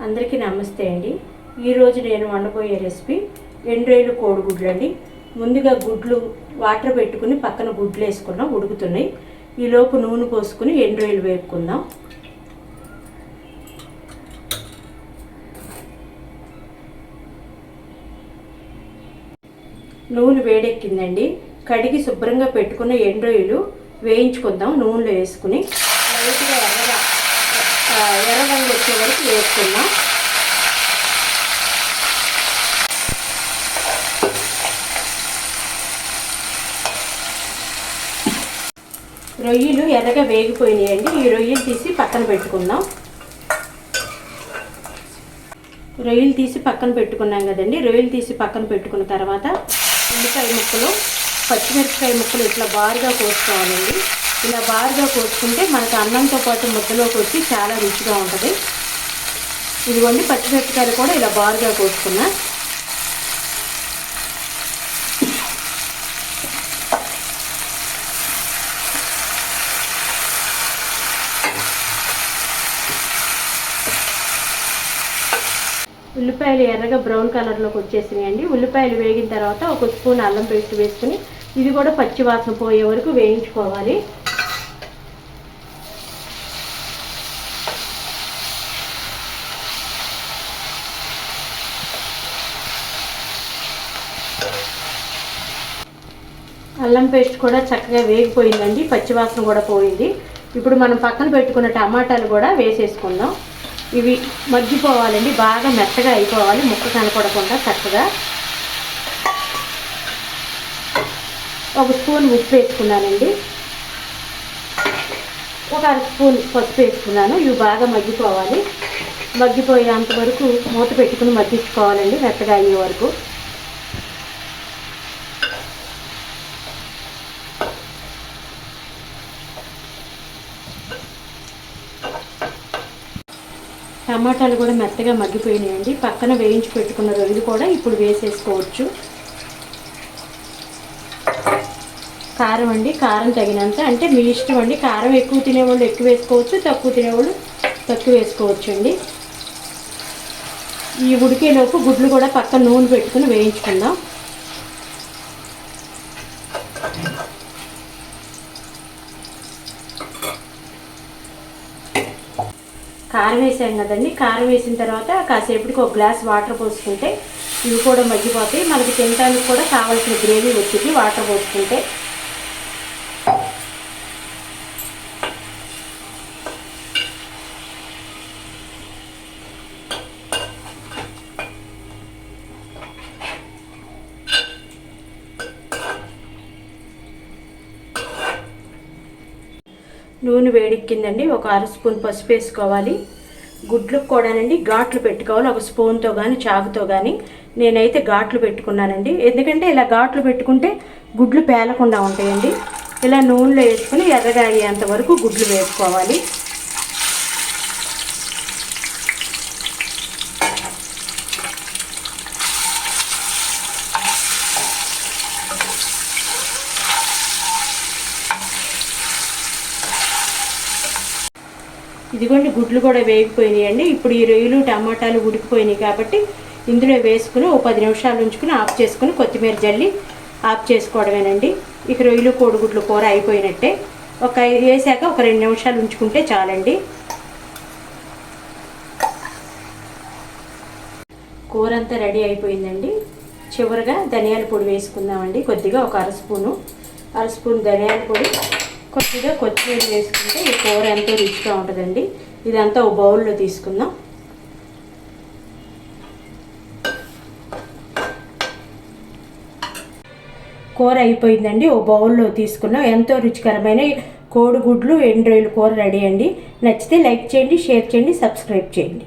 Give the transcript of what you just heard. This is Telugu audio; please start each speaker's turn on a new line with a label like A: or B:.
A: అందరికీ నమస్తే అండి. ఈరోజు నేను వండబోయే రెసిపీ ఎండ్రాయిలు కోడిగుడ్లు అండి. ముందుగా గుడ్లు వాటర్ పెట్టుకుని పక్కన గుడ్లు వేసుకున్నాం, ఉడుకుతున్నాయి. ఈలోపు నూనె పోసుకుని ఎండ్రాయిలు వేపుకుందాం. నూనె వేడెక్కిందండి. కడిగి శుభ్రంగా పెట్టుకున్న ఎండ్రాయిలు వేయించుకుందాం. నూనెలో వేసుకుని లైట్గా ఎర్ర రంగు వచ్చే వరకు వేసుకుందాం. రొయ్యలు ఎర్రగా వేగిపోయినాయండి. ఈ రొయ్యలు తీసి పక్కన పెట్టుకుందాం. రొయ్యలు తీసి పక్కన పెట్టుకున్నాం కదండి. రొయ్యలు తీసి పక్కన పెట్టుకున్న తర్వాత ఉల్లిపాయ ముక్కలు, పచ్చిమిరపకాయ ముక్కలు ఇట్లా బారుగా కోసుకోవాలండి. ఇలా బారుగా కోసుకుంటే మనకు అన్నంతో పాటు ముద్దలోకి వచ్చి చాలా రుచిగా ఉంటుంది. ఇదిగోండి పచ్చిమిరపకాయలు కూడా ఇలా బారుగా కోసుకున్నా. ఉల్లిపాయలు ఎర్రగా బ్రౌన్ కలర్లోకి వచ్చేసినాయండి. ఉల్లిపాయలు వేగిన తర్వాత ఒక స్పూన్ అల్లం పేస్ట్ వేసుకుని ఇది కూడా పచ్చి వాసన పోయే వరకు వేయించుకోవాలి. అల్లం పేస్ట్ కూడా చక్కగా వేగిపోయిందండి. పచ్చివాసన కూడా పోయింది. ఇప్పుడు మనం పక్కన పెట్టుకున్న టమాటాలు కూడా వేసేసుకుందాం. ఇవి మగ్గిపోవాలండి, బాగా మెత్తగా అయిపోవాలి, ముక్క కనపడకుండా చక్కగా. ఒక స్పూన్ ఉప్పు వేసుకున్నానండి, ఒక అర స్పూన్ పసుపు వేసుకున్నాను. ఇవి బాగా మగ్గిపోవాలి. మగ్గిపోయేంత వరకు మూత పెట్టుకుని మగ్గించుకోవాలండి, మెత్తగా అయ్యే వరకు. టమాటాలు కూడా మెత్తగా మగ్గిపోయినాయండి. పక్కన వేయించి పెట్టుకున్న రొయ్యలు కూడా ఇప్పుడు వేసేసుకోవచ్చు. కారం అండి, కారం తగినంత, అంటే మీ ఇష్టం అండి. కారం ఎక్కువ తినేవాళ్ళు ఎక్కువ వేసుకోవచ్చు, తక్కువ తినేవాళ్ళు తక్కువ వేసుకోవచ్చు అండి. ఈ ఉడికేలోపు గుడ్లు కూడా పక్కన నూనె పెట్టుకుని వేయించుకుందాం. కారం వేసాం కదండి. కారం వేసిన తర్వాత కాసేపటికి ఒక గ్లాస్ వాటర్ పోసుకుంటే ఇవి కూడా మగ్గిపోతాయి. మనకి తినడానికి కూడా కావాల్సిన గ్రేవీ వచ్చింది వాటర్ పోసుకుంటే. నూనె వేడెక్కిందండి. ఒక అర స్పూన్ పసుపు వేసుకోవాలి. గుడ్లకు కూడానండి ఘాట్లు పెట్టుకోవాలి, ఒక స్పూన్తో కానీ చాకుతో కానీ. నేనైతే ఘాట్లు పెట్టుకున్నానండి, ఎందుకంటే ఇలా ఘాట్లు పెట్టుకుంటే గుడ్లు పేలకుండా ఉంటాయండి. ఇలా నూనెలో వేసుకుని ఎర్రగా అయ్యేంత వరకు గుడ్లు వేసుకోవాలి. ఇదిగోండి గుడ్లు కూడా వేగిపోయినాయండి. ఇప్పుడు ఈ రొయ్యలు టమాటాలు ఉడికిపోయినాయి కాబట్టి ఇందులో వేసుకుని ఓ 10 నిమిషాలు ఉంచుకుని ఆఫ్ చేసుకుని కొత్తిమీర జల్లి ఆఫ్ చేసుకోవడమేనండి. ఇక రొయ్యలు కోడిగుడ్లు కూర అయిపోయినట్టే. వేసాక ఒక 2 నిమిషాలు ఉంచుకుంటే చాలండి. కూర అంతా రెడీ అయిపోయిందండి. చివరిగా ధనియాల పొడి వేసుకుందామండి. కొద్దిగా ఒక అర స్పూన్ ధనియాల పొడి, కొద్దిగా కొత్తిమీర వేసుకుంటే ఈ కూర ఎంతో రుచిగా ఉంటుందండి. ఇదంతా ఒక బౌల్లో తీసుకుందాం. కూర అయిపోయిందండి, ఓ బౌల్లో తీసుకున్నాం. ఎంతో రుచికరమైన కోడిగుడ్లు ఎండ్రాయిలు కూర రెడీ అండి. నచ్చితే లైక్ చేయండి, షేర్ చేయండి, సబ్స్క్రైబ్ చేయండి.